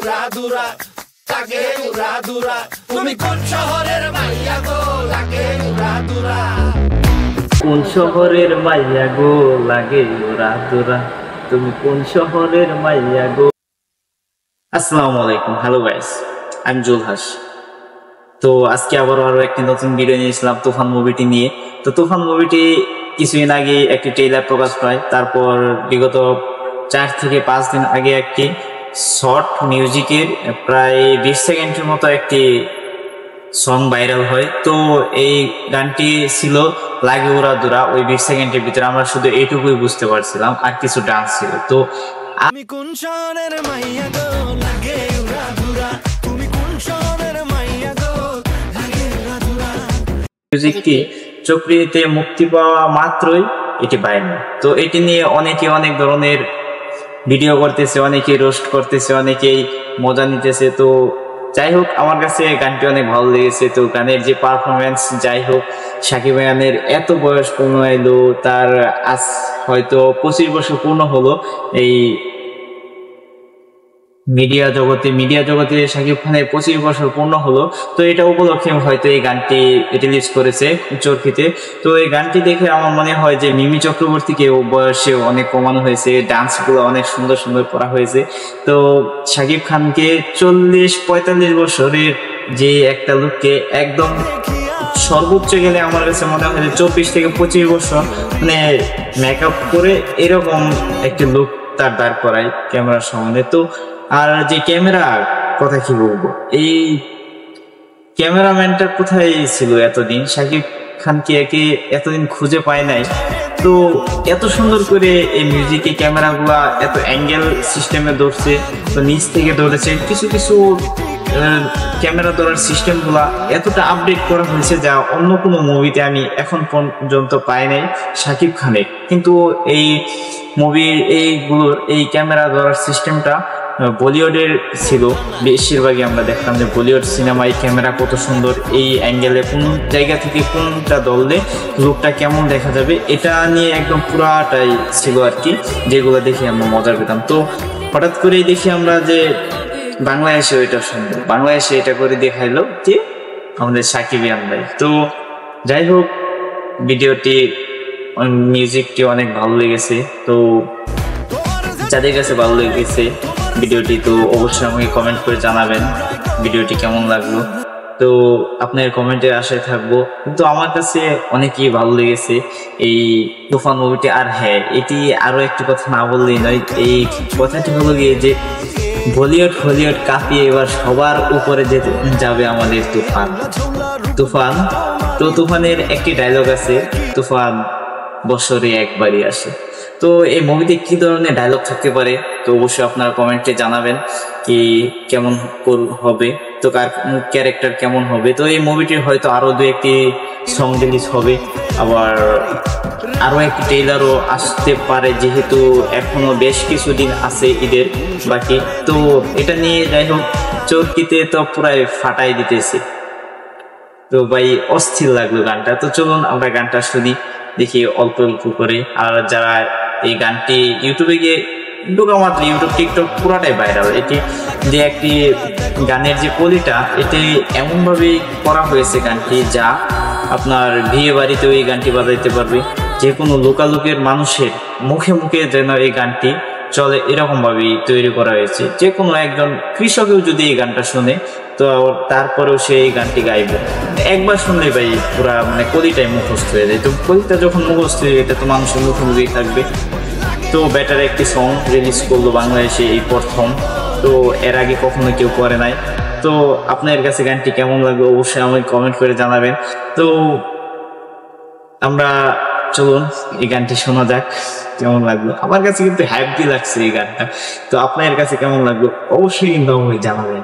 উড়াদুরা লাগে উড়াদুরা তুমি কোন শহরের মাইয়া গো লাগে উড়াদুরা কোন শহরের মাইয়া গো লাগে উড়াদুরা তুমি কোন শহরের মাইয়া গো। আসসালামু আলাইকুম, hello guys, I am Zulhas. তো আজকে আরো একটি নতুন ভিডিও নিয়েছিলাম তুফান মুভিটি নিয়ে। তো তুফান মুভিটি কিছুদিন আগে একটি ট্রেইলার প্রকাশ পায়, তারপর বিগত 4 থেকে 5 দিন আগে একটি শর্ট মিউজিকের প্রায় 20 সেকেন্ডের মতো একটি সং ভাইরাল হয়। তো এই গানটি ছিল লাগে উড়াদুরা। ওই 20 সেকেন্ডের ভিতরে আমরা শুধু এইটুকুই বুঝতে পারছিলাম, আর কিছু ডান্স ছিল। তো আমি কোন শহরের মাইয়া গো লাগে উড়াদুরা তুমি কোন শহরের মাইয়া গো লাগে উড়াদুরা মিউজিকটি চক্রিতে মুক্তি পাওয়া মাত্রই এটি ভাইরাল। তো এটি নিয়ে অনেকে অনেক ধরনের ভিডিও করতেছে, অনেকেই রোস্ট করতেছে, অনেকেই মজা নিতেছে। তো যাই হোক, আমার কাছে গানটি অনেক ভালো লেগেছে। তো গানের যে পারফরমেন্স, যাই হোক, সাকিব খানের এত বয়স পূর্ণ এলো, তার আজ হয়তো 25 বছর পূর্ণ হলো এই মিডিয়া জগতে সাকিব খানের 25 বছর পূর্ণ হলো। তো এটা উপলক্ষে হয়তো এই গানটি রিলিজ করেছে চরকিতে। তো এই গানটি দেখে আমার মনে হয় যে মিমি চক্রবর্তীকে বয়সে অনেক কমানো হয়েছে, ডান্সগুলো অনেক সুন্দর সুন্দর করা হয়েছে। তো সাকিব খানকে 40-45 বছরের যে একটা লুককে একদম সর্বোচ্চ গেলে আমার কাছে মনে হয় যে 24 থেকে 25 বছর মানে মেকআপ করে এরকম একটি লুক তার দাঁড় করায় ক্যামেরার সামনে। তো আর যে ক্যামেরা কথা কি বলবো, এই ক্যামেরাম্যানটা কোথায় ছিল এতদিন? সাকিব খানকে এতদিন খুঁজে পায় নাই। তো এত সুন্দর করে এই মিউজিকে ক্যামেরাগুলা এত অ্যাঙ্গেল সিস্টেমে ধরছে, তো নিচ থেকে ধরেছে। কিছু কিছু ক্যামেরা ধরার সিস্টেমগুলা এতটা আপডেট করা হয়েছে যা অন্য কোনো মুভিতে আমি এখন পর্যন্ত পাই নাই সাকিব খানের। কিন্তু এই মুভির এইগুলোর এই ক্যামেরা ধরার সিস্টেমটা বলিউডের ছিল বেশিরভাগই। আমরা দেখতাম যে বলিউড সিনেমায় ক্যামেরা কত সুন্দর, এই অ্যাঙ্গেলে কোন জায়গা থেকে কোনটা ধরলে লুকটা কেমন দেখা যাবে, এটা নিয়ে একদম পুরাটাই ছিল আর কি, যেগুলো দেখে আমরা মজা পেতাম। তো হঠাৎ করেই দেখি আমরা যে বাংলাদেশে এটা সুন্দর, বাংলাদেশে এটা করে দেখাইলো যে আমাদের সাকিবিয়ান ভাই। তো যাই হোক, ভিডিওটি মিউজিকটি অনেক ভালো লেগেছে। তো যাদের কাছে ভালো লেগেছে ভিডিওটি, তো অবশ্যই আমাকে কমেন্ট করে জানাবেন ভিডিওটি কেমন লাগলো। তো আপনার কমেন্টের আশায় থাকবো। কিন্তু আমার কাছে অনেকই ভালো লেগেছে এই তুফান মুভিটি। আর হ্যাঁ, এটি আরো একটি কথা না বললেই নয়, এই কথাটি হলো গিয়ে যে বলিউড কাঁপিয়ে এবার সবার উপরে যাবে আমাদের তুফান। তো তুফানের একটি ডায়লগ আছে, তুফান বছরে একবারই আসে। তো এই মুভিতে কি ধরনের ডায়লগ থাকতে পারে, তো অবশ্যই আপনারা কমেন্টে জানাবেন কি কেমন হবে, তো কার ক্যারেক্টার কেমন হবে। তো এই মুভিটির হয়তো আরো 2-1টি সং রিলিজ হবে, আবার আরো একটি ট্রেইলারও আসতে পারে, যেহেতু এখনো বেশ কিছুদিন আছে ঈদের বাকি। তো এটা নিয়ে যাই হোক, চরকিতে তো পুরাই ফাটাই দিতেছে। তো ভাই অস্থির লাগলো গানটা। তো চলুন আমরা গানটা শুনি, দেখি অল্প অল্প করে। আর যারা এই গানটি ইউটিউবে গিয়ে ঢোকা মাত্র, ইউটিউব টিকটক পুরাটাই ভাইরাল। এটি যে একটি গানের যে কলিটা, এটি এমনভাবেই করা হয়েছে গানটি, যা আপনার বিয়ে বাড়িতেও এই গানটি বাজাইতে পারবে, যে কোনো লোকালোকের মানুষের মুখে মুখে যেন এই গানটি চলে, এরকম ভাবেই তৈরি করা হয়েছে। যে কোনো একজন কৃষকেও যদি এই গানটা শুনে, তো তারপরেও সে এই গানটি গাইবে। একবার শুনলে ভাই পুরা মানে কলিটাই মুখস্থ হয়ে যায়। তো কলিটা যখন মুখস্থ হয়ে যায়, এটা তো মানুষের মুখোমুখি থাকবে। তো বেটার একটি সং রিলিজ করলো বাংলাদেশে এই প্রথম। তো এর আগে কখনো কেউ করে নাই। তো আপনার কাছে গানটি কেমন লাগলো অবশ্যই আমাকে কমেন্ট করে জানাবেন। তো আমরা চলুন এই গানটি শোনা যাক কেমন লাগলো। আমার কাছে কিন্তু হ্যাপি লাগছে এই গানটা। তো আপনার কাছে কেমন লাগলো অবশ্যই কিন্তু আমাকে জানাবেন।